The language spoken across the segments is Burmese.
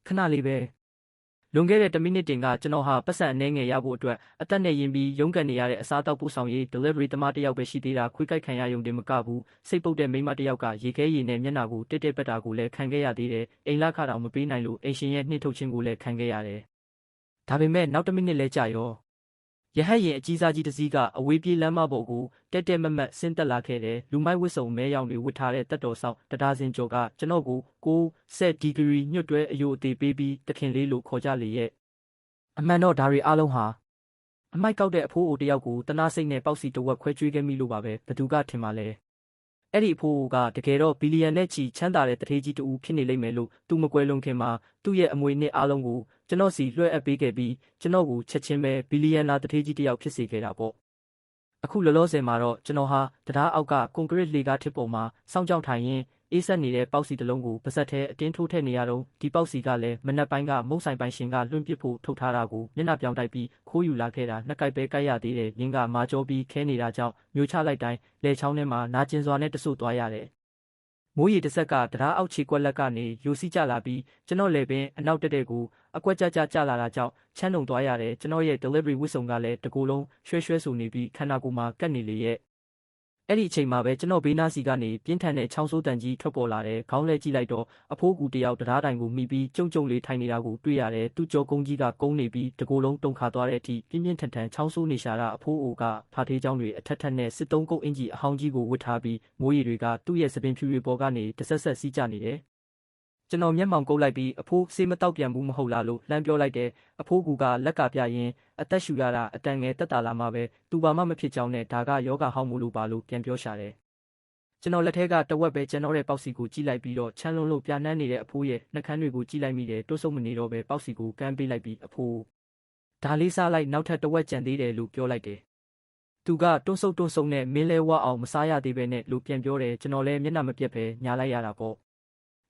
ခဏလေးပဲလွန်ခဲ့တဲ့1မိနစ်တင်ကကျွန်တော်ဟာပတ်စံအနှဲငယ်ရဖို့အတွက်အသက်နဲ့ရင်ပြီးရုန်းကန်နေရတဲ့အစားအသောက်ပို့ဆောင်ရေး delivery သမားတစ်ယောက်ပဲရှိသေးတာခွေးကိုက်ခံရရုံတင်မကဘူးစိတ်ပုတ်တဲ့မိန်းမတစ်ယောက်ကရေခဲရေနဲ့မျက်နှာကိုတစ်ပက်တာကိုလည်းခံခဲ့ရသေးတယ်အိမ်လခတောင်မပေးနိုင်လို့အိမ်ရှင်ရဲ့နှိမ့်ထုတ်ခြင်းကိုလည်းခံခဲ့ရတယ်ဒါပေမဲ့နောက်1မိနစ်လဲကြာရောရဟတ်ယာဉ်အကြီးစားကြီးတစ်စီးကအဝေးပြေးလမ်းမပေါ်ကိုတက်မတ်ဆင်းသက်လာခဲ့တယ်လူမိုက်ဝစ်စုံမဲရောင်တွေဝတ်ထားတဲ့တက်တော်ဆောင်တဒါဇင်ကျော်ကကျွန်တော်ကို60ဒီဂရီညွတ်တွဲအယိုအသေးပေးပြီးတခင်လေးလို့ခေါ်ကြလေရဲ့အမှန်တော့ဒါတွေအားလုံးဟာအမိုက်ကောက်တဲ့အဖိုးအိုတယောက်ကိုတနာစိတ်နဲ့ပေါက်စီတဝက်ခွဲကျွေးခဲ့မိလို့ပါပဲဘသူကထင်ပါလဲအဲ့ဒီအဖိုးအိုကတကယ်တော့ဘီလီယံနဲ့ချီချမ်းသာတဲ့တထေးကြီးတူဖြစ်နေလိမ့်မယ်လို့သူမကွယ်လွန်ခင်မှာသူ့ရဲ့အမွေနှစ်အားလုံးကိုကျွန်တော်စီလွှဲအပ်ပေးခဲ့ပြီးကျွန်တော်ကိုချက်ချင်းပဲဘီလီယံနာတထေးကြီးတယောက်ဖြစ်စေခဲ့တာပေါ့အခုလောလောဆယ်မှာတော့ကျွန်တော်ဟာတရားအောက်ကကွန်ကရစ်လေကားထစ်ပေါ်မှာစောင့်ကြောက်ထိုင်ရင်းအေးဆက်နေတဲ့ပေါက်စီတစ်လုံးကိုပါဇက်ထဲအတင်းထိုးထည့်နေရတော့ဒီပေါက်စီကလည်းမနက်ပိုင်းကမုတ်ဆိုင်ပိုင်ရှင်ကလွှင့်ပစ်ဖို့ထုတ်ထားတာကိုမျက်နှာပြောင်တိုက်ပြီးခိုးယူလာခဲ့တာနှစ်ကိုက်ပဲကိုက်ရသေးတယ်ရင်းကမာကြောပြီးခဲနေတာကြောင့်မျိုးချလိုက်တိုင်းလေချောင်းထဲမှာနာကျင်စွာနဲ့တဆုတ်သွားရတယ်မိုးရီတစ်ဆက်ကတရားအောက်ခြေကွက်လက်ကနေယိုစီးကျလာပြီးကျွန်တော်လည်းပင်အနောက်တက်တဲ့ကိုအကွက်ကြလာတာကြောင့်ချမ်းုံသွားရတယ်ကျွန်တော်ရဲ့ delivery ဝစ်စုံကလည်းတကူလုံးရွှဲဆိုနေပြီးခန္ဓာကိုယ်မှာကတ်နေလေရဲ့အဲ့ဒီအချိန်မှာပဲကျွန်တော်ဘေးနားစီကနေပြင်းထန်တဲ့ချောင်းဆိုးတန်ကြီးထွက်ပေါ်လာတယ်ခေါင်းလဲကြည့်လိုက်တော့အဖိုးကူတယောက်တရားတိုင်ကိုမိပြီးကြုံလေးထိုင်နေတာကိုတွေ့ရတယ်သူ့ကြောကုန်းကြီးကကုန်းနေပြီးတကူလုံးတုန်ခါသွားတဲ့အထိပြင်းထန်ချောင်းဆိုးနေရှာတာအဖိုးအိုကဖားသေးချောင်းတွေအထက်နဲ့စစ်သုံးကုတ်အင်ကြီးအဟောင်းကြီးကိုဝတ်ထားပြီးမိုးရီတွေကသူ့ရဲ့စပင်ဖြူတွေပေါ်ကနေတဆက်စီးကျနေတယ်ကျွန်တော်မျက်မှောင်ကုပ်လိုက်ပြီးအဖိုးဆေးမတောက်ပြန်ဘူးမဟုတ်လားလို့လှမ်းပြောလိုက်တယ်အဖိုးကူကလက်ကပြရင်အသက်ရှူရတာအတန်ငယ်တက်တာလာမှပဲသူဘာမှမဖြစ်ကြောင်းနဲ့ဒါကယောဂဟောင်းမှုလို့ပါလို့ပြန်ပြောရှာတယ်ကျွန်တော်လက်ထဲကတဝက်ပဲကျွန်တော်ရဲ့ပေါက်စီကိုကြည့်လိုက်ပြီးတော့ချမ်းလုံးလို့ပြနှမ်းနေတဲ့အဖိုးရဲ့နှကန်းတွေကိုကြည့်လိုက်မိတယ်တွတ်ဆုပ်မနေတော့ပဲပေါက်စီကိုကမ်းပေးလိုက်ပြီးအဖိုးဒါလေးစားလိုက်နောက်ထပ်တဝက်ကြံသေးတယ်လို့ပြောလိုက်တယ်သူကတွန့်ဆုပ်နဲ့မင်းလဲဝအောင်မစားရသေးပဲနဲ့လို့ပြန်ပြောတယ်ကျွန်တော်လည်းမျက်နှာမပြတ်ပဲညားလိုက်ရတာပေါ့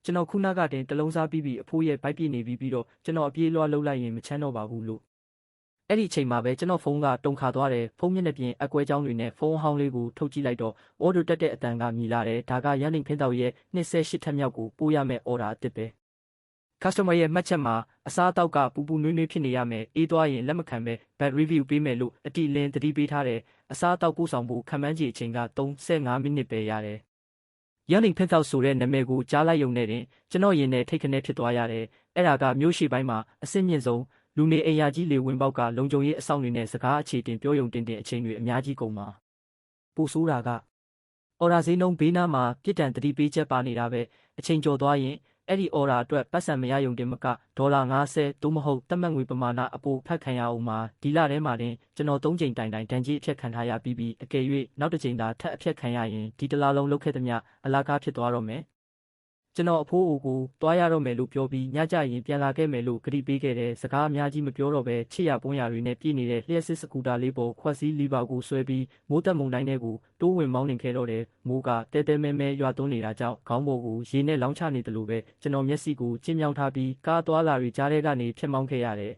ကျွန်တော်ခုနကတင်တလုံးစားပြီးအဖိုးရဲ့ဗိုက်ပြည့်နေပြီးတော့ကျွန်တော်အပြေးလွှားလှုပ်လိုက်ရင်မချမ်းတော့ပါဘူးလို့အဲ့ဒီအချိန်မှာပဲကျွန်တော်ဖုန်းကတုန်ခါသွားတယ်ဖုန်းမျက်နှာပြင်အကွဲကြောင်းတွေနဲ့ဖုန်းဟောင်းလေးကိုထုတ်ကြည့်လိုက်တော့အော်ဒိုတက်တဲ့အတန်ကမြည်လာတယ်ဒါကရန်လင်ဖင်းတောက်ရဲ့28ထက်မြောက်ကိုပို့ရမယ့်အော်ဒါအစ်ပဲ customer ရဲ့မှတ်ချက်မှာအစားအသောက်ကပူနွေးဖြစ်နေရမယ်အေးသွားရင်လက်မခံပဲ bad review ပေးမယ်လို့အတိလင်းတတိပေးထားတယ်အစားအသောက်ပို့ဆောင်ဖို့ခံမှန်းခြေအချိန်က35မိနစ်ပဲရတယ်ရန်လင်ဖင်းတောက်ဆိုတဲ့နာမည်ကိုကြားလိုက်ရုံနဲ့တင်ကျွန်တော်ရင်ထဲထိတ်ခနဲဖြစ်သွားရတယ်အဲ့ဒါကမျိုးရှိပိုင်းမှာအဆင့်မြင့်ဆုံးလူနေအိမ်ယာကြီးလေဝင်ပေါက်ကလုံခြုံရေးအဆောင်တွေနဲ့စကားအခြေတင်ပြောရုံတင်အချိန်တွေအများကြီးကုန်မှာပိုဆိုးတာကအော်ဒါဈေးနှုန်းဘေးနားမှာပြစ်ဒဏ်တတိပေးချက်ပါနေတာပဲအချိန်ကျော်သွားရင်အဲ့ဒီအော်ဒါအတွက်ပတ်စံမရယုံတင်မကဒေါ်လာ50သို့မဟုတ်တက်မှတ်ငွေပမာဏအပိုဖတ်ခံရအောင်မှာဒီလထဲမှာတင်ကျွန်တော်3ချိန်တိုင်ဒဏ်ကြီးအဖြတ်ခံထားရပြီးအကယ်၍နောက်တစ်ချိန်သာထပ်အဖြတ်ခံရရင်ဒီတလားလုံးလုတ်ခဲ့သမျှအလားကားဖြစ်သွားတော့မယ်ကျွန်တော်အဖိုးအိုကိုတွားရတော့မယ်လို့ပြောပြီးညကြရင်ပြန်လာခဲ့မယ်လို့ကတိပေးခဲ့တဲ့စကားအများကြီးမပြောတော့ပဲချစ်ရပွန်းရတွေနဲ့ပြည်နေတဲ့လျှက်စစ်စကူတာလေးပေါ်ခွက်စီးလီဘာကိုဆွဲပြီးမိုးတက်မုန်တိုင်းထဲကိုတိုးဝင်မောင်းနှင်ခဲ့တော့တယ်မိုးကတဲမဲရွာသွန်းနေတာကြောင့်ခေါင်းပေါ်ကိုရေနဲ့လောင်းချနေတယ်လို့ပဲကျွန်တော်မျက်စိကိုကျဉ်းမြောင်းထားပြီးကားသွားလာတွေကြားထဲကနေဖြတ်မောင်းခဲ့ရတယ်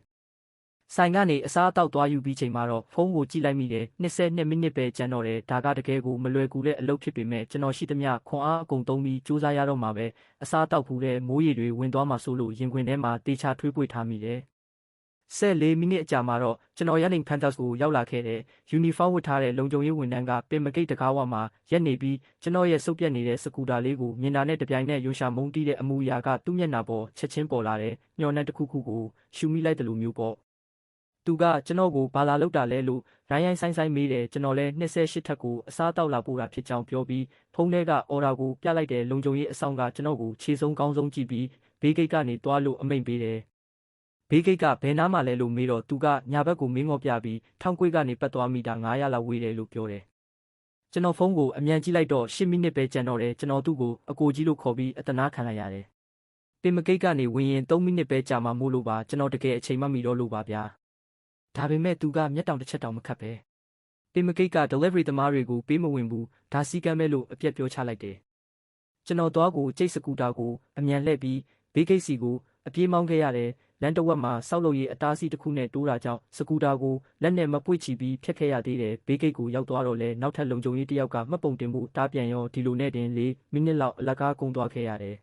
ဆိုင်ကနေအစားအသောက်သွားယူပြီးချိန်မှာတော့ဖုန်းကိုကြည့်လိုက်မိတယ်22မိနစ်ပဲကျန်တော့တယ်ဒါကတကယ်ကိုမလွယ်ကူတဲ့အလုပ်ဖြစ်ပေမဲ့ကျွန်တော်ရှိသမျှခွန်အားအကုန်သုံးပြီးစူးစမ်းရတော့မှာပဲအစားအသောက်ဖူးတဲ့မိုးရေတွေဝင်သွားမှဆိုလို့ရင်ခွင်ထဲမှာတေချာထွေးပွေထားမိတယ်14မိနစ်အကြာမှာတော့ကျွန်တော်ရန်လင်ဖန်တက်စ်ကိုရောက်လာခဲ့တဲ့ယူနီဖောင်းဝတ်ထားတဲ့လုံခြုံရေးဝန်ထမ်းကပင်မကိတ်တကားဝမှာရက်နေပြီးကျွန်တော်ရဲ့စုပ်ပြတ်နေတဲ့စကူတာလေးကိုမြင်တာနဲ့တပြိုင်နက်ရွှန်ရှာမုန်းတီးတဲ့အမူအရာကသူ့မျက်နှာပေါ်ချက်ချင်းပေါ်လာတယ်ညှော်နှက်တစ်ခုခုကိုရှူမိလိုက်တယ်လို့မျိုးပေါ့သူကကျွန်တော်ကိုဘာလာလောက်တာလဲလို့ရိုင်းဆိုင်မေးတယ်ကျွန်တော်လည်း28ထက်ကိုအစားတောက်လာပို့တာဖြစ်ကြောင်းပြောပြီးဖုန်းထဲကအော်ဒါကိုပြလိုက်တဲ့လုံခြုံရေးအဆောင်ကကျွန်တော်ကိုခြေဆုံးကောင်းဆုံးကြည့်ပြီးဘေးဂိတ်ကနေတွားလို့အမိန့်ပေးတယ်ဘေးဂိတ်ကဘယ်နားမှလဲလို့မေးတော့သူကညာဘက်ကိုမင်းငေါ်ပြပြီးထောင်ကွေးကနေပတ်သွားမိတာ900လောက်ဝေးတယ်လို့ပြောတယ်ကျွန်တော်ဖုန်းကိုအမြန်ကြည့်လိုက်တော့10မိနစ်ပဲကျန်တော့တယ်ကျွန်တော်သူ့ကိုအကိုကြီးလို့ခေါ်ပြီးအတနာခံလိုက်ရတယ်ပင်မကိတ်ကနေဝင်ရင်3မိနစ်ပဲကြာမှမို့လို့ပါကျွန်တော်တကယ်အချိန်မှမီတော့လို့ပါဗျာဒါပေမဲ့သူကမျက်တောင်တစ်ချက်တောင်မခတ်ပဲပင်မကိတ်က delivery သမားတွေကိုပေးမဝင်ဘူးဒါစီကမ်းပဲလို့အပြက်ပြောချလိုက်တယ်ကျွန်တော်သွားကိုကျိတ်စကူတာကိုအမြန်လှည့်ပြီးဘေးဂိတ်စီကိုအပြေးမောင်းခဲ့ရတယ်လမ်းတစ်ဝက်မှာစောက်လို့ရအတားစီတစ်ခုနဲ့တိုးတာကြောင့်စကူတာကိုလက်နဲ့မပွေ့ချီပြီးဖြတ်ခဲ့ရသေးတယ်ဘေးဂိတ်ကိုရောက်သွားတော့လဲနောက်ထပ်လုံခြုံရေးတစ်ယောက်ကမှတ်ပုံတင်ဖို့တားပြန်ရောဒီလိုနဲ့တင်4မိနစ်လောက်အလကားကုန်သွားခဲ့ရတယ်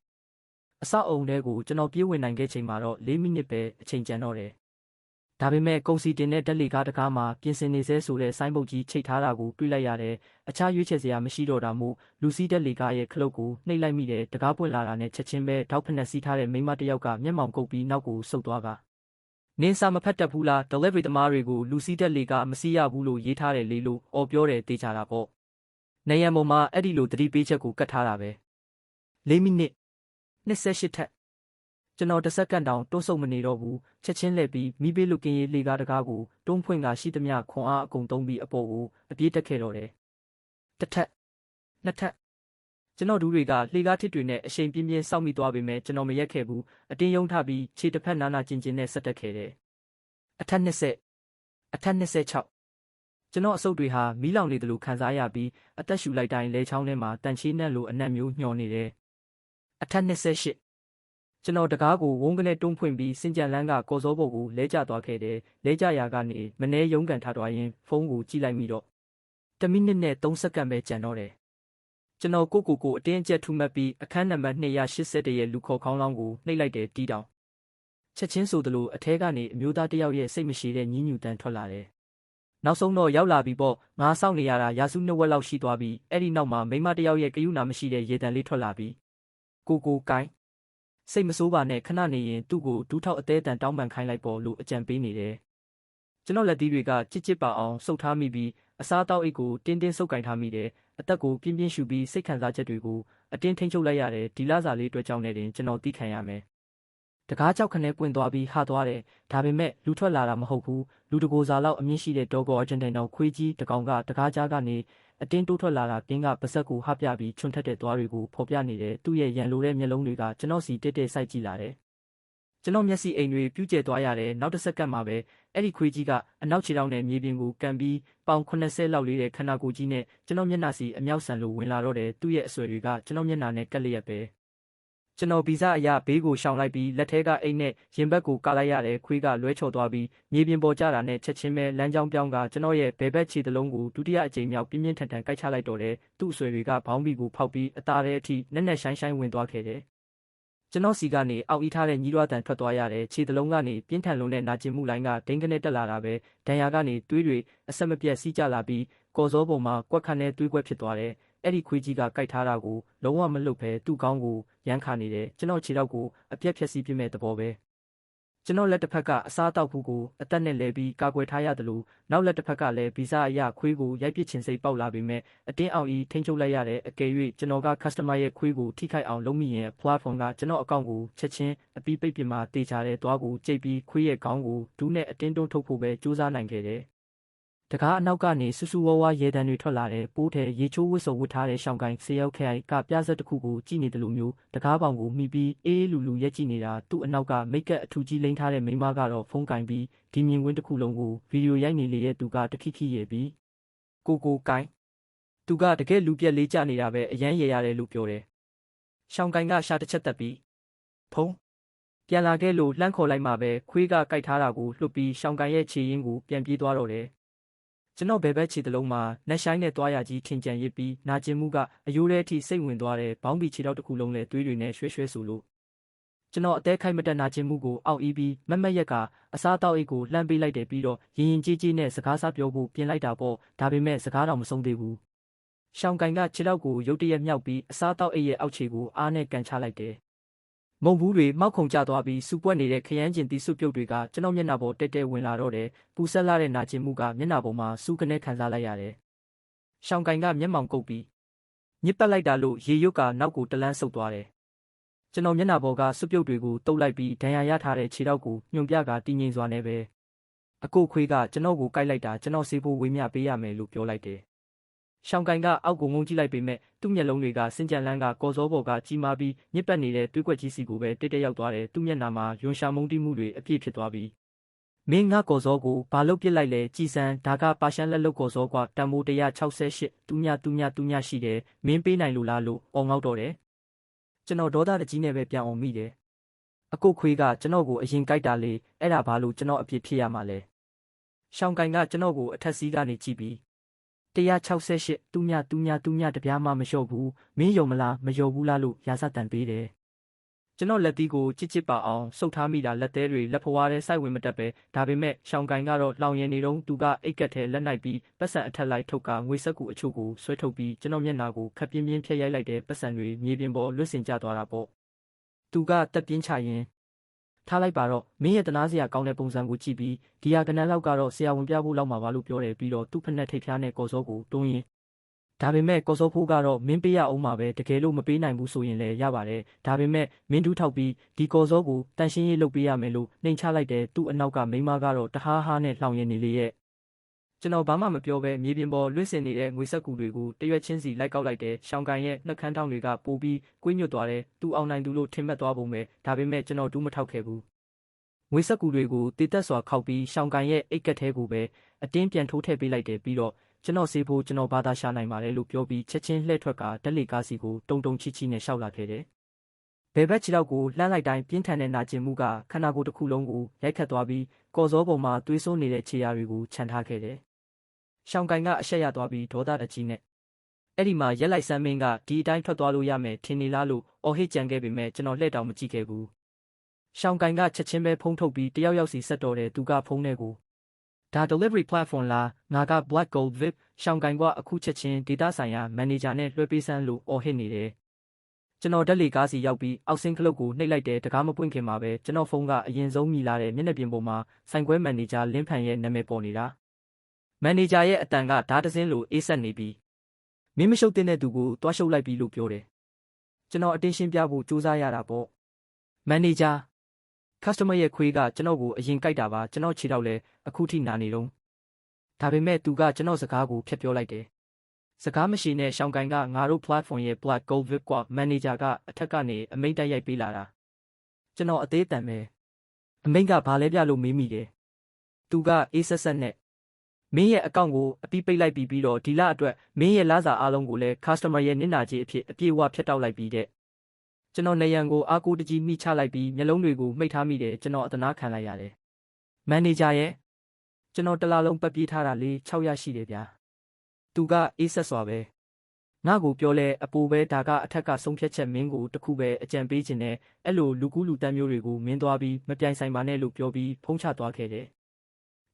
ဆောက်အုံတွေကိုကျွန်တော်ပြေးဝင်နိုင်ခဲ့ချိန်မှာတော့4 မိနစ်ပဲအချိန်ကျန်တော့တယ်။ဒါပေမဲ့ကုန်စီတင်တဲ့ဓာတ်လေကားတကားမှာပြင်ဆင်နေဆဲဆိုတဲ့ဆိုင်းဘုတ်ကြီးချိတ်ထားတာကိုတွေ့လိုက်ရတယ်။အခြားရွေးချယ်စရာမရှိတော့တာမို့လူစီးဓာတ်လေကားရဲ့ခလုတ်ကိုနှိပ်လိုက်မိတယ်တကားပွင့်လာတာနဲ့ချက်ချင်းပဲထောက်ဖက်နဲ့စီးထားတဲ့မိန်းမတစ်ယောက်ကမျက်မှောင်ကုပ်ပြီးနောက်ကိုဆုတ်သွားကနင်းစာမဖတ်တတ်ဘူးလား delivery သမားတွေကိုလူစီးဓာတ်လေကားမစီးရဘူးလို့ရေးထားတယ်လေလို့အော်ပြောတယ်တေချာတာပေါ့။နေရံပေါ်မှာအဲ့ဒီလိုသတိပေးချက်ကိုကတ်ထားတာပဲ။4 မိနစ်28ထက်ကျွန်တော်10 စက္ကန့်တောင်တွန်းဆုတ်မနေတော့ဘူးချက်ချင်းလှည့်ပြီးမိဘေးလူကင်းရေးလေကားတကားကိုတွန်းဖွင့်ကရှိသမျှခွန်အားအကုန်သုံးပြီးအပေါ်ကိုအပြေးတက်ခဲ့တော့တယ်။တစ်ထက်နှစ်ထပ်ကျွန်တော်ဒူးတွေကလှေကားထစ်တွေနဲ့အရှိန်ပြင်းပြင်းစောက်မိသွားပေမဲ့ကျွန်တော်မရက်ခဲ့ဘူးအတင်းယုံထပြီးခြေတစ်ဖက်နာနာကျင်ကျင်နဲ့ဆက်တက်ခဲ့တယ်။အထက်20အထက်26ကျွန်တော်အဆုပ်တွေဟာမီးလောင်နေတယ်လို့ခံစားရပြီးအသက်ရှူလိုက်တိုင်းလဲချောင်းထဲမှာတန်ချေးနဲ့လိုအနက်မျိုးညှော်နေတယ်။အထက်28ကျွန်တော်တကားကိုဝုန်းကနေတွန်းဖွင့်ပြီးစင်ကြံလန်းကကော်စောပေါ်ကိုလဲကျသွားခဲ့တယ်။လဲကျရာကနေမနှဲရုံးကန်ထားသွားရင်ဖုန်းကိုကြည့်လိုက်မိတော့1 မိနစ်နဲ့3 စက္ကန့်ပဲကျန်တော့တယ်။ကျွန်တော်ကိုအတင်းအကျပ်ထူမှတ်ပြီးအခန်းနံပါတ်281ရဲ့လူခေါ်ခေါင်းလောင်းကိုနှိပ်လိုက်တယ်တီးတောင်ချက်ချင်းဆိုသလိုအထဲကနေအမျိုးသားတစ်ယောက်ရဲ့စိတ်မရှိတဲ့ညှဉ်းညူတန်းထွက်လာတယ်။နောက်ဆုံးတော့ရောက်လာပြီပေါ့ငါစောင့်နေရတာရာစု2 ဝက်လောက်ရှိသွားပြီအဲ့ဒီနောက်မှာမိမတစ်ယောက်ရဲ့ကယူနာမရှိတဲ့ရေတံလေးထွက်လာပြီးကိုကိုင်းစိတ်မဆိုးပါနဲ့ခဏနေရင်သူ့ကိုဒူးထောက်အသေးတန်တောင်းပန်ခိုင်းလိုက်ပေါ်လို့အကြံပေးနေတယ်။ကျွန်တော်လက်သီးတွေကချစ်ပါအောင်စုပ်ထားမိပြီးအစားတောက်အိတ်ကိုတင်းတင်းဆုပ်ကင်ထားမိတယ်။အသက်ကိုပြင်းပြင်းရှူပြီးစိတ်ခံစားချက်တွေကိုအတင်းထိန်ချုပ်လိုက်ရတယ်ဒီလစာလေးအတွက်ကြောင့်လည်းကျွန်တော်သိခံရမယ်။တကားကြောက်ခနဲ့ပွင့်သွားပြီးဟာသွားတယ်ဒါပေမဲ့လူထွက်လာတာမဟုတ်ဘူးလူတကိုယ်စားလောက်အမြင့်ရှိတဲ့ဒေါ်ဂေါ်အဂျန်တိုင်တော်ခွေးကြီးတကောင်ကတကားကြားကနေအတင်းတိုးထွက်လာတာတင်းကပါဆက်ကိုဟပြပြီးချွန်ထက်တဲ့သွားတွေကိုဖော်ပြနေတယ်သူ့ရဲ့ရန်လိုတဲ့မျက်လုံးတွေကကျွန်တော်စီတက်စိုက်ကြည့်လာတယ်ကျွန်တော်မျက်စိအိမ်တွေပြူးကျဲသွားရတယ်နောက်တစ်စက္ကန့်မှာပဲအဲ့ဒီခွေးကြီးကအနောက်ခြေထောက်နဲ့မြေပြင်ကိုကန်ပြီးပေါင်80လောက်လေးတဲ့ခန္ဓာကိုယ်ကြီးနဲ့ကျွန်တော်မျက်နှာစီအမြောက်ဆန်လိုဝင်လာတော့တယ်သူ့ရဲ့အဆွဲတွေကကျွန်တော်မျက်နှာနဲ့ကက်လျက်ပဲကျွန်တော်ဗီဇအရာဘေးကိုရှောင်လိုက်ပြီးလက်ထဲကအိတ်နဲ့ရင်ဘတ်ကိုကလိုက်ရတယ်ခွေးကလွဲချော်သွားပြီးမြေပြင်ပေါ်ကျတာနဲ့ချက်ချင်းပဲလမ်းကြောင်းပြောင်းကကျွန်တော်ရဲ့ဘဲဘက်ခြေတလုံးကိုဒုတိယအကြိမ်မြောက်ပြင်းပြင်းထန်ထန်ကိုက်ချလိုက်တော့တယ်သူ့အဆွဲတွေကဘောင်းဘီကိုဖောက်ပြီးအသားထဲအထိနက်နက်ရှိုင်းရှိုင်းဝင်သွားခဲ့တယ်ကျွန်တော်စီကနေအောက်အီးထားတဲ့ညီးရွာတန်ထွက်သွားရတယ်ခြေတလုံးကနေပြင်းထန်လွန်းတဲ့နာကျင်မှုလိုင်းကဒိန်းကနေတက်လာတာပဲဒဏ်ရာကနေသွေးတွေအဆက်မပြတ်စီးကျလာပြီးကော်စောပေါ်မှာကွက်ခတ်နဲ့သွေးကွက်ဖြစ်သွားတယ်အဲ့ဒီခွေးကြီးကကိုက်ထားတာကိုလုံးဝမလှုပ်ဘဲသူ့ကောင်းကိုရမ်းခါနေတယ်ကျွန်တော်ခြေထောက်ကိုအပြက်ဖြက်စီးပြမဲ့သဘောပဲကျွန်တော်လက်တစ်ဖက်ကအစားတောက်ဘူးကိုအသက်နဲ့လဲပြီးကာကွယ်ထားရတယ်လို့နောက်လက်တစ်ဖက်ကလည်းဗီဇအရာခွေးကိုရိုက်ပစ်ခြင်းစိတ်ပေါက်လာပေမဲ့အတင်းအောင်ဤထိန်းချုပ်လိုက်ရတဲ့အကယ်၍ကျွန်တော်က customer ရဲ့ခွေးကိုထိခိုက်အောင်လုပ်မိရင် platform ကကျွန်တော်အကောင့်ကိုချက်ချင်းအပြီးပိတ်ပင်မှာတေချာတဲ့သွားကိုကြိတ်ပြီးခွေးရဲ့ခေါင်းကိုဒူးနဲ့အတင်းတွန်းထုတ်ဖို့ပဲကြိုးစားနိုင်ခဲ့တယ်တကားအနောက်ကနေဆူဆူဝါးဝါရေတံတွေထွက်လာတဲ့ပိုးထဲရေချိုးဝစ်စုံဝတ်ထားတဲ့ရှောင်းကိုင်းဆေးရောက်ခိုင်ကပြားဆက်တစ်ခုကိုကြည့်နေတယ်လို့မျိုးတကားပေါင်ကိုမိပြီးအေးလူလူရက်ကြည့်နေတာသူ့အနောက်ကမိတ်ကပ်အထူကြီးလိမ့်ထားတဲ့မိန်းမကတော့ဖုန်းကင်ပြီးဒီမြင်ကွင်းတစ်ခုလုံးကိုဗီဒီယိုရိုက်နေလေတဲ့သူကတခိခိရဲ့ပြီးကိုကိုင်းသူကတကယ်လူပြက်လေးကြနေတာပဲအရန်ရရတယ်လို့ပြောတယ်ရှောင်းကိုင်းကရှာတစ်ချက်တက်ပြီးဖုန်းပြန်လာခဲ့လို့လှမ်းခေါ်လိုက်မှပဲခွေးကကိုက်ထားတာကိုလှုပ်ပြီးရှောင်းကိုင်းရဲ့ခြေရင်းကိုပြန်ပြေးသွားတော့တယ်ကျွန်တော်ဘဲဘက်ခြေတလုံးမှာနက်ရှိုင်းနဲ့သွားရကြီးထင်ကြံရစ်ပြီးနာကျင်မှုကအယိုးထဲအထိစိတ်ဝင်သွားတဲ့ဘောင်းဘီခြေထောက်တစ်ခုလုံးနဲ့သွေးတွေနဲ့ရွှဲရွှဲဆိုလို့ကျွန်တော်အသေးခိုက်မတက်နာကျင်မှုကိုအောက်အီးပြီးမက်မက်ရက်ကအစားတောက်အိတ်ကိုလှမ်းပေးလိုက်တယ်ပြီးတော့ရင်ရင်ကြီးကြီးနဲ့စကားစားပြောဖို့ပြင်လိုက်တာပေါ့ဒါပေမဲ့စကားတော့မဆုံးသေးဘူးရှောင်းကိုင်ကခြေထောက်ကိုရုတ်တရက်မြောက်ပြီးအစားတောက်အိတ်ရဲ့အောက်ခြေကိုအားနဲ့ကန်ချလိုက်တယ်မုံဘူးတွေမောက်ခုံကျသွားပြီးစူပွက်နေတဲ့ခရမ်းကျင်တီးစွပ်ပြုတ်တွေကကျွန်တော်မျက်နှာပေါ်တက်တက်ဝင်လာတော့တယ်ပူဆက်လာတဲ့နာကျင်မှုကမျက်နှာပေါ်မှာစူးကနေခံစားလိုက်ရတယ်ရှောင်းကိုင်ကမျက်မှောင်ကုပ်ပြီးညစ်ပတ်လိုက်တာလို့ရေရွတ်ကနောက်ကိုတလန်းဆုပ်သွားတယ်ကျွန်တော်မျက်နှာပေါ်ကစွပ်ပြုတ်တွေကိုတုပ်လိုက်ပြီးဒဏ်ရာရထားတဲ့ခြေထောက်ကိုညွန်ပြကတည်ငြိမ်စွာနဲ့ပဲအကိုခွေးကကျွန်တော်ကိုကိုက်လိုက်တာကျွန်တော်ဆေးဖို့ဝေးမြပေးရမယ်လို့ပြောလိုက်တယ်ရှောင်းကိုင်ကအောက်ကိုငုံကြည့်လိုက်ပေမဲ့သူ့မျက်လုံးတွေကစင်ကြံလန်းကကော်စောပေါ်ကကြီးမားပြီးညစ်ပတ်နေတဲ့တွေးကွက်ကြီးစီကိုပဲတိတ်တက်ရောက်သွားတယ်သူ့မျက်နှာမှာယွန်ရှာမုန်းတိမှုတွေအပြည့်ဖြစ်သွားပြီးမင်းငါကော်စောကိုဘာလို့ပြစ်လိုက်လဲကြည်စံဒါကပါရှန်လက်လုတ်ကော်စောကတန်မိုး168တူညရှိတယ်မင်းပေးနိုင်လို့လားလို့အော်ငေါက်တော့တယ်ကျွန်တော်ဒေါသတကြီးနဲ့ပဲပြန်အောင်မိတယ်အကုတ်ခွေးကကျွန်တော်ကိုအရင်ကြိုက်တာလေအဲ့ဒါဘာလို့ကျွန်တော်အပြစ်ဖြစ်ရမှာလဲရှောင်းကိုင်ကကျွန်တော်ကိုအထက်စီးကနေကြည့်ပြီး168တူညတပြားမှမလျှော့ဘူးမင်းယုံမလားမယုံဘူးလားလို့ရာဇတန်ပေးတယ် ကျွန်တော်လက်သီးကိုချစ်ပါအောင်စုပ်ထားမိတာလက်သေးတွေလက်ဖွားတဲ့စိုက်ဝင်မတက်ပဲဒါပေမဲ့ရှောင်းကိုင်ကတော့လောင်ရင်နေတော့သူကအိတ်ကက်ထဲလက်နိုင်ပြီးပတ်စံအထက်လိုက်ထုတ်ကငွေဆက်ကူအချို့ကိုဆွဲထုတ်ပြီးကျွန်တော်မျက်နှာကိုခပ်ပြင်းပြင်းဖျက်ရိုက်လိုက်တဲ့ပတ်စံတွေမြေပြင်ပေါ်လွတ်စင်ကျသွားတာပေါ့သူကတက်ပြင်းချရင်ထားလိုက်ပါတော့မင်းရဲ့တနာစရာကောင်းတဲ့ပုံစံကိုကြည့်ပြီးဒီဟာကနန်းလောက်ကတော့ဆရာဝန်ပြဖို့လောက်မှာပါလို့ပြောတယ်ပြီးတော့သူ့ဖက်နဲ့ထိပ်ဖျားနဲ့ကော်စောကိုတွန်းရင်ဒါပေမဲ့ကော်စောဖိုးကတော့မင်းပေးရအောင်မှာပဲတကယ်လို့မပေးနိုင်ဘူးဆိုရင်လည်းရပါတယ်ဒါပေမဲ့မင်းဒူးထောက်ပြီးဒီကော်စောကိုတန်ရှင်းရေးလုပ်ပေးရမယ်လို့နှိမ်ချလိုက်တယ်သူ့အနောက်ကမိန်းမကတော့တဟားဟားနဲ့လှောင်ရည်နေလေရဲ့ကျွန်တော်ဘာမှမပြောဘဲမြေပြင်ပေါ်လွင့်စင်နေတဲ့ငွေဆက်ကူတွေကိုတရွက်ချင်းစီလိုက်ကောက်လိုက်တယ်ရှောင်းကန်ရဲ့နှက်ခမ်းထောင်တွေကပိုပြီးကွေးညွတ်သွားတယ်သူအောင်နိုင်သူလို့ထင်မှတ်သွားပုံပဲဒါပေမဲ့ကျွန်တော်ဒူးမထောက်ခဲ့ဘူးငွေဆက်ကူတွေကိုတည်တက်စွာခောက်ပြီးရှောင်းကန်ရဲ့အိတ်ကက်ထဲကိုပဲအတင်းပြန်ထိုးထည့်ပေးလိုက်တယ်ပြီးတော့ကျွန်တော်စေဖို့ကျွန်တော်ဘာသာရှာနိုင်ပါတယ်လို့ပြောပြီးချက်ချင်းလှည့်ထွက်ကတက်လေကားစီကိုတုံတုံချီချီနဲ့ရှောက်လာခဲ့တယ်။ဘယ်ဘက်ခြေထောက်ကိုလှမ်းလိုက်တိုင်းပြင်းထန်တဲ့နာကျင်မှုကခန္ဓာကိုယ်တစ်ခုလုံးကိုရိုက်ခတ်သွားပြီးကော်စောပေါ်မှာသွေးဆိုးနေတဲ့ခြေရာတွေကိုခြံထားခဲ့တယ်။ရှောင်းကိုင်ကအရှက်ရသွားပြီးဒေါသတကြီးနဲ့အဲ့ဒီမှာရက်လိုက်ဆန်းမင်းကဒီအတိုင်းထွက်သွားလို့ရမယ်ထင်နေလားလို့အော်ဟစ်ကြံခဲ့ပေမဲ့ကျွန်တော်လှည့်တောင်မကြည့်ခဲ့ဘူး။ရှောင်းကိုင်ကချက်ချင်းပဲဖုံးထုတ်ပြီးတယောက်ယောက်စီဆက်တော်တယ်သူကဖုံးတဲ့ကိုဒါ delivery platform လားငါက Black Gold VIP ရှောင်းကိုင်ကအခုချက်ချင်းဒေတာဆိုင်ရာမန်နေဂျာနဲ့လွှဲပေးစမ်းလို့အော်ဟစ်နေတယ်ကျွန်တော်တက်လေကားစီရောက်ပြီးအောက်ဆင်းခလုတ်ကိုနှိပ်လိုက်တဲ့တကားမပွင့်ခင်မှာပဲကျွန်တော်ဖုန်းကအရင်ဆုံးမိလာတဲ့မျက်နှာပြင်ပေါ်မှာဆိုင်ခွဲမန်နေဂျာလင်းဖန်ရဲ့နာမည်ပေါ်နေတာမန်နေဂျာရဲ့အတန်ကဓာတ်တစင်းလိုအေးဆက်နေပြီးမင်းမရှုပ်တဲ့သူကိုတွားရှုပ်လိုက်ပြီလို့ပြောတယ်ကျွန်တော်အတင်းရှင်းပြဖို့စူးစမ်းရတာပေါ့မန်နေဂျာcustomer ရဲ့ခွေးကကျွန်တော်ကိုအရင်ကြိုက်တာပါကျွန်တော်ခြေထောက်လဲအခုထိနာနေတော့ဒါပေမဲ့သူကကျွန်တော်စကားကိုဖျက်ပြောလိုက်တယ်စကားမရှိနဲ့ရှောင်းကိုင်ကငါတို့ platform ရဲ့ Black Gold VIP ကမန်နေဂျာကအထက်ကနေအမိန့်တိုက်ရိုက်ပေးလာတာကျွန်တော်အသေးတန်ပဲအမိန့်ကဘာလဲပြလို့မေးမိတယ်သူကအေးဆက်ဆက်နဲ့မင်းရဲ့အကောင့်ကိုအပြီးပိတ်လိုက်ပြီးတော့ဒီလအတွက်မင်းရဲ့လစာအားလုံးကိုလည်း customer ရဲ့နစ်နာကြေးအဖြစ်အပြည့်အဝဖြတ်တောက်လိုက်ပြီးတဲ့ကျွန်တော်နေရန်ကိုအားကိုးတကြီးမိချလိုက်ပြီးမျက်လုံးတွေကိုမှိတ်ထားမိတယ်ကျွန်တော်အသနာခံလိုက်ရတယ်မန်နေဂျာရဲ့ကျွန်တော်တလားလုံးပတ်ပြေးထားတာလေး6ရရှိတယ်ဗျာသူကအေးဆက်စွာပဲငါ့ကိုပြောလဲအပိုပဲဒါကအထက်ကဆုံးဖြတ်ချက်မင်းကိုတခုပဲအကြံပေးခြင်းနဲ့အဲ့လိုလူကူးလူတန်းမျိုးတွေကိုမင်းသွားပြီးမပြိုင်ဆိုင်ပါနဲ့လို့ပြောပြီးဖုံးချသွားခဲ့တယ်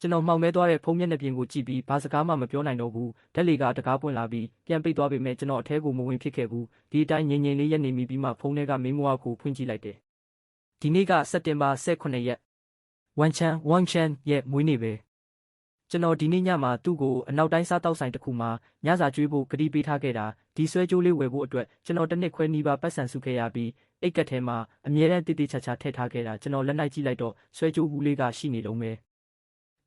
ကျွန်တော်မှောင်မဲသွားတဲ့ဖုံးမျက်နှာပြင်ကိုကြည့်ပြီးဘာစကားမှမပြောနိုင်တော့ဘူးဓာတ်လေကတကားပွင့်လာပြီးပြန်ပိတ်သွားပေမဲ့ကျွန်တော်အထဲကိုမဝင်ဖြစ်ခဲ့ဘူးဒီအတိုင်းငြိမ်ငြိမ်လေးရက်နေမိပြီးမှဖုံးထဲကမင်းမွားကိုဖွင့်ကြည့်လိုက်တယ်ဒီနေ့ကစက်တင်ဘာ18ရက်ဝမ်ချန်ရဲ့မွေးနေ့ပဲကျွန်တော်ဒီနေ့ညမှာသူ့ကိုအနောက်တိုင်းစားတောက်ဆိုင်တစ်ခုမှာညစာကျွေးဖို့ကတိပေးထားခဲ့တာဒီဆွဲကြိုးလေးဝယ်ဖို့အတွက်ကျွန်တော်တစ်နှစ်ခွဲနီးပါးပတ်စံစုခဲ့ရပြီးအိတ်ကက်ထဲမှာအမြဲတမ်းတိတိကျကျထည့်ထားခဲ့တာကျွန်တော်လက်လိုက်ကြည့်လိုက်တော့ဆွဲကြိုးဘူးလေးကရှိနေတော့မယ်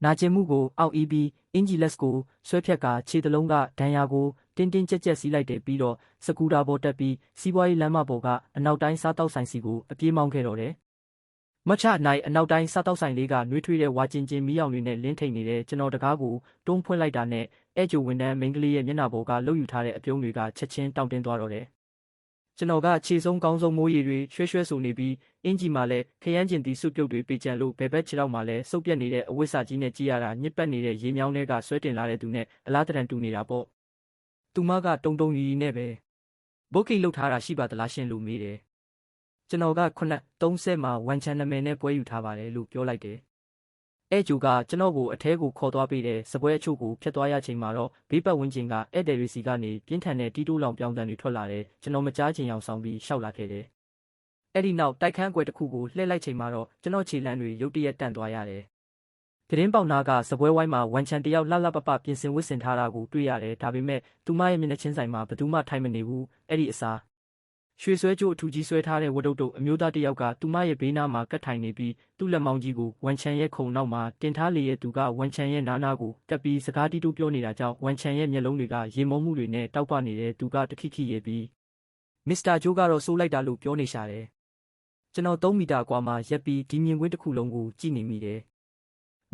နာကျင်မှုကိုအောက်အီးပြီးအင်ဂျီလက်စ်ကိုဆွဲဖြတ်ကခြေတလုံးကဒဏ်ရာကိုတင်းတင်းကြက်ကြက်စီးလိုက်တယ်ပြီးတော့စကူတာပေါ်တက်ပြီးစီးပွားရေးလမ်းမပေါ်ကအနောက်တိုင်းစားတောက်ဆိုင်စီကိုအပြေးမောင်းခဲ့တော့တယ်မချနိုင်အနောက်တိုင်းစားတောက်ဆိုင်လေးကနှွေးထွေးတဲ့ဝါကျင်ကျင်မီးရောင်တွေနဲ့လင်းထိန်နေတဲ့ကျွန်တော်တကားကိုတွန်းဖွင့်လိုက်တာနဲ့အဲ့ကျိုဝန်တန်းမိန်းကလေးရဲ့မျက်နှာပေါ်ကလှုပ်ယူထားတဲ့အပြုံးတွေကချက်ချင်းတောင့်တင်းသွားတော့တယ်ကျွန်တော်ကခြေဆုံးကောင်းဆုံးမိုးရည်တွေရွှဲရွှဲဆိုနေပြီးအင်ဂျီမှာလည်းခရမ်းကျင်သည့်စုပြုတ်တွေပေကြံလို့ဘယ်ဘက်ခြေထောက်မှာလည်းစုပ်ပြက်နေတဲ့အဝိစာကြီးနဲ့ကြည့်ရတာညစ်ပတ်နေတဲ့ရေမြောင်းတွေကဆွဲတင်လာတဲ့သူနဲ့အလားတန်တူနေတာပေါ့သူမကတုံတုံရီနဲ့ပဲဘုတ်ကိတ်လှုပ်ထားတာရှိပါသလားရှင်လို့မေးတယ်ကျွန်တော်က9:30မှာဝန်ချန်နာမည်နဲ့ပွဲယူထားပါတယ်လို့ပြောလိုက်တယ်အဲ့ကျူကကျွန်တော်ကိုအထဲကိုခေါ်သွားပေးတဲ့စပွဲအချို့ကိုဖျက်သွားရချိန်မှာတော့ဘေးပတ်ဝန်းကျင်ကဧည့်သည်တွေစီကနေပြင်းထန်တဲ့တီးတိုးလောင်ပြောင်းတန်တွေထွက်လာတယ်ကျွန်တော်မကြားချင်အောင်ဆောင်ပြီးရှောက်လာခဲ့တယ်အဲ့ဒီနောက်တိုက်ခန်းကွယ်တစ်ခုကိုလှည့်လိုက်ချိန်မှာတော့ကျွန်တော်ခြေလမ်းတွေရုတ်တရက်တန့်သွားရတယ်သတင်းပေါက်နာကစပွဲဝိုင်းမှာဝန်ချန်တယောက်လှလှပပပြင်ဆင်ဝတ်ဆင်ထားတာကိုတွေ့ရတယ်ဒါပေမဲ့သူမရဲ့မျက်နှာချင်းဆိုင်မှာဘယ်သူမှထိုင်မနေဘူးအဲ့ဒီအစားရွှေဆွဲကြိုးအထူကြီးဆွဲထားတဲ့ဝတ်တုပ်အမျိုးသားတစ်ယောက်ကသူမရဲ့ဘေးနားမှာကတ်ထိုင်နေပြီးသူ့လက်မောင်းကြီးကိုဝန်ချန်ရဲ့ခုံနောက်မှာတင်ထားလေရဲ့သူကဝန်ချန်ရဲ့နားနားကိုတက်ပြီးစကားတီးတိုးပြောနေတာကြောင့်ဝန်ချန်ရဲ့မျက်လုံးတွေကရေမုံမှုတွေနဲ့တောက်ပနေတဲ့သူကတခိခိရဲ့ပြီးမစ္စတာဂျိုးကတော့စိုးလိုက်တာလို့ပြောနေရှာတယ်ကျွန်တော်3 မီတာကွာမှာရက်ပြီးဒီမြင်ကွင်းတစ်ခုလုံးကိုကြည့်နေမိတယ်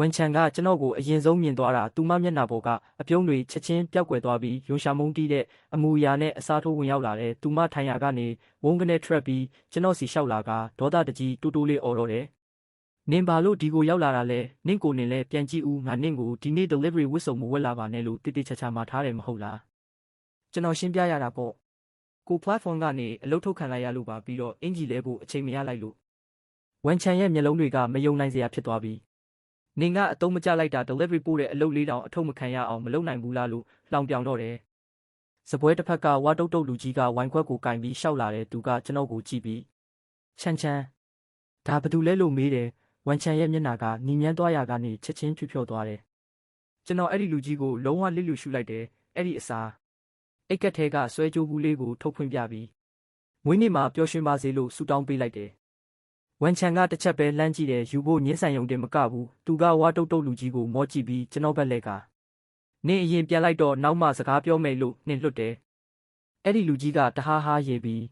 ဝန်ချန်ကကျွန်တော်ကိုအရင်ဆုံးမြင်သွားတာသူမမျက်နှာပေါ်ကအပြုံးတွေချက်ချင်းပျောက်ကွယ်သွားပြီးရုံရှာမုန်းတီးတဲ့အမူအရာနဲ့အစားထိုးဝင်ရောက်လာတဲ့သူမထိုင်ရာကနေဝုန်းကနေထရက်ပြီးကျွန်တော်စီလျှောက်လာကဒေါသတကြီးတူတူလေးအော်တော့တယ်နင်ဘာလို့ဒီကိုရောက်လာတာလဲနင့်ကိုနင်လဲပြန်ကြည့်ဦးငါနင့်ကိုဒီနေ့ delivery ဝစ်စုံမဝက်လာပါနဲ့လို့တိတိကျကျမှာထားတယ်မဟုတ်လားကျွန်တော်ရှင်းပြရတာပေါ့ ကို platform ကနေအလုပ်ထုတ်ခံလိုက်ရလို့ပါပြီးတော့အင်ဂျီလဲဖို့အချိန်မရလိုက်လို့ဝန်ချန်ရဲ့မျက်လုံးတွေကမယုံနိုင်စရာဖြစ်သွားပြီနင်ကအတုံးမကျလိုက်တာ delivery ပို့တဲ့အလုပ်လေးတောင်အထုံးမခံရအောင်မလုပ်နိုင်ဘူးလားလို့လောင်ပြောင်တော့တယ်စပွဲတစ်ဖက်ကဝါတုတ်တုတ်လူကြီးကဝိုင်ခွက်ကိုကင်ပြီးရှောက်လာတဲ့သူကကျွန်တော်ကိုကြည့်ပြီးချန်ဒါဘာတူလဲလို့မေးတယ်ဝန်ချန်ရဲ့မျက်နှာကနီမြန်းသွားရာကနေချက်ချင်းဖြူဖြော့သွားတယ်ကျွန်တော်အဲ့ဒီလူကြီးကိုလုံးဝလစ်လူရှုလိုက်တယ်အဲ့ဒီအစားအိတ်ကက်ထဲကဆွဲကြိုးဘူးလေးကိုထုတ်ဖွင့်ပြပြီးမွေးနေ့မှာပျော်ရွှင်ပါစေလို့ဆုတောင်းပေးလိုက်တယ်ဝန်ချန်ကတစ်ချက်ပဲလှမ်းကြည့်တယ်ယူဖို့ညှင်းဆန်ယုံတင်မကဘူးသူကဝါတုတ်တုတ်လူကြီးကိုမောကြည့်ပြီးကျွန်တော်ဘက်လက်ကနင်အရင်ပြန်လိုက်တော့နောက်မှစကားပြောမယ်လို့နှင်လွတ်တယ်အဲ့ဒီလူကြီးကတဟားဟားရေပြီး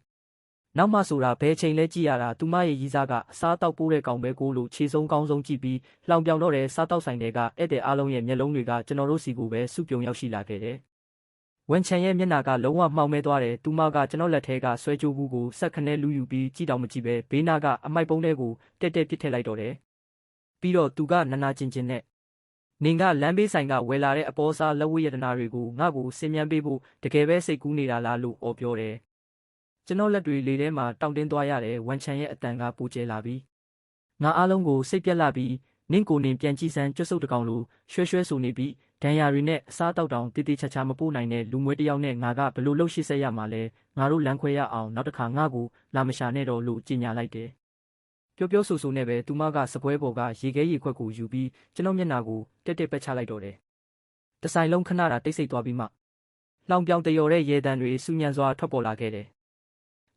နောက်မှဆိုတာဘယ်ချိန်လဲကြည့်ရတာသူမရဲ့ရီးစားကအစားတောက်ပိုးတဲ့ကောင်ပဲကိုလို့ခြေဆုံးကောင်းဆုံးကြည့်ပြီးလောင်ပြောင်တော့တဲ့စားတောက်ဆိုင်တွေကဧည့်သည်အားလုံးရဲ့မျက်လုံးတွေကကျွန်တော်တို့စီကိုပဲစုပြုံရောက်ရှိလာခဲ့တယ်ဝန်ချန်ရဲ့မျက်နှာကလုံးဝမှောင်မဲသွားတယ်သူမကကျွန်တော်လက်ထဲကဆွဲကြိုးဘူးကိုဆက်ခနဲလူယူပြီးကြည့်တော့မကြည့်ပဲဘေးနာကအမိုက်ပုံးထဲကိုတက်တက်ပစ်ထည့်လိုက်တော့တယ်ပြီးတော့သူကနာနာကျင်ကျင်နဲ့နင်ကလမ်းဘေးဆိုင်ကဝယ်လာတဲ့အပေါ်စားလက်ဝတ်ရတနာတွေကိုငါ့ကိုစင်မြန်းပေးဖို့တကယ်ပဲစိတ်ကူးနေတာလားလို့အော်ပြောတယ်ကျွန်တော်လက်တွေလေထဲမှာတောင့်တင်းသွားရတယ်ဝန်ချန်ရဲ့အတန်ကပူကျဲလာပြီးငါအားလုံးကိုစိတ်ပြက်လာပြီးနင့်ကိုနင်ပြန်ကြည့်စမ်းကျွတ်ဆုပ်တကောင်လိုရွှဲရွှဲဆိုနေပြီးဒဏ်ရာတွေနဲ့အစားတောက်တောင်တေးသေးချာချာမပို့နိုင်တဲ့လူမွေးတယောက်နဲ့ငါကဘလို့လှုပ်ရှိဆက်ရမှာလဲငါတို့လမ်းခွဲရအောင်နောက်တစ်ခါငါ့ကိုလာမရှာနဲ့တော့လို့ကြေညာလိုက်တယ်ပြောဆိုဆိုနဲ့ပဲသူမကစပွဲပေါ်ကရေခဲရေခွက်ကိုယူပြီးကျွန်တော်မျက်နှာကိုတက်တက်ပက်ချလိုက်တော့တယ်တဆိုင်လုံးခဏတာတိတ်ဆိတ်သွားပြီးမှလောင်ပြောင်တယော်တဲ့ရေတံတွေစူညံစွာထွက်ပေါ်လာခဲ့တယ်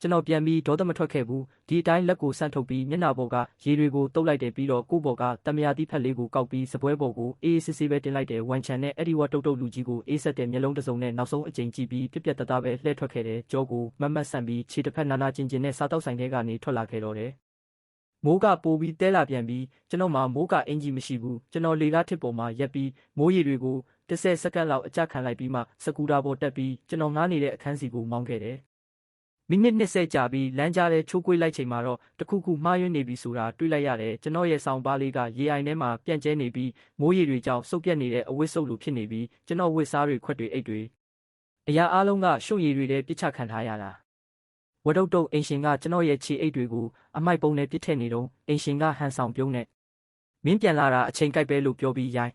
ကျွန်တော်ပြန်ပြီးဒေါသမထွက်ခဲ့ဘူးဒီအတိုင်းလက်ကိုဆန့်ထုတ်ပြီးမျက်နှာပေါ်ကရေတွေကိုတုပ်လိုက်တယ်ပြီးတော့ကိုယ့်ဘော်ကတမယာတိဖက်လေးကိုကောက်ပြီးစပွဲပေါ်ကိုအေးစစ်စစ်ပဲတင်လိုက်တယ်ဝန်ချန်နဲ့အဲ့ဒီဝါတုတ်တုတ်လူကြီးကိုအေးဆက်တဲ့မျက်လုံးတစ်စုံနဲ့နောက်ဆုံးအကြိမ်ကြည့်ပြီးပြက်ပြက်တသားပဲလှည့်ထွက်ခဲ့တယ်ကြောကိုမတ်မတ်ဆန့်ပြီးခြေတစ်ဖက်နာနာကျင်ကျင်နဲ့စားတောက်ဆိုင်ထဲကနေထွက်လာခဲ့တော့တယ်မိုးကပိုပြီးတဲလာပြန်ပြီးကျွန်တော်မှမိုးကအင်ဂျီမရှိဘူးကျွန်တော်လေကားထစ်ပေါ်မှာရက်ပြီးမိုးရေတွေကို30စက္ကန့်လောက်အကြခံလိုက်ပြီးမှစကူတာပေါ်တက်ပြီးကျွန်တော်ငားနေတဲ့အခန်းစီကိုမောင်းခဲ့တယ်မိနစ်20ကြာပြီးလမ်းကြားထဲချိုးကွေးလိုက်ချိန်မှာတော့တခုခုမှားယွင်းနေပြီဆိုတာတွေးလိုက်ရတယ်ကျွန်တော်ရဲ့ဆောင်းပါးလေးကရေအိုင်ထဲမှာပြန့်ကျဲနေပြီးမိုးရေတွေကြောင့်စုပ်ပြက်နေတဲ့အဝတ်စုပ်လိုဖြစ်နေပြီးကျွန်တော်ဝတ်စားတွေခွက်တွေအိတ်တွေအရာအားလုံးကရှုပ်ရည်တွေထဲပြစ်ချခံထားရတာဝတ်တုတ်တုတ်အင်ရှင်ကကျွန်တော်ရဲ့ခြေအိတ်တွေကိုအမိုက်ပုံနဲ့ပြစ်ထည့်နေတော့အင်ရှင်ကဟန်ဆောင်ပြုံးနဲ့မင်းပြန်လာတာအချိန်ကိုက်ပဲလို့ပြောပြီးရိုင်း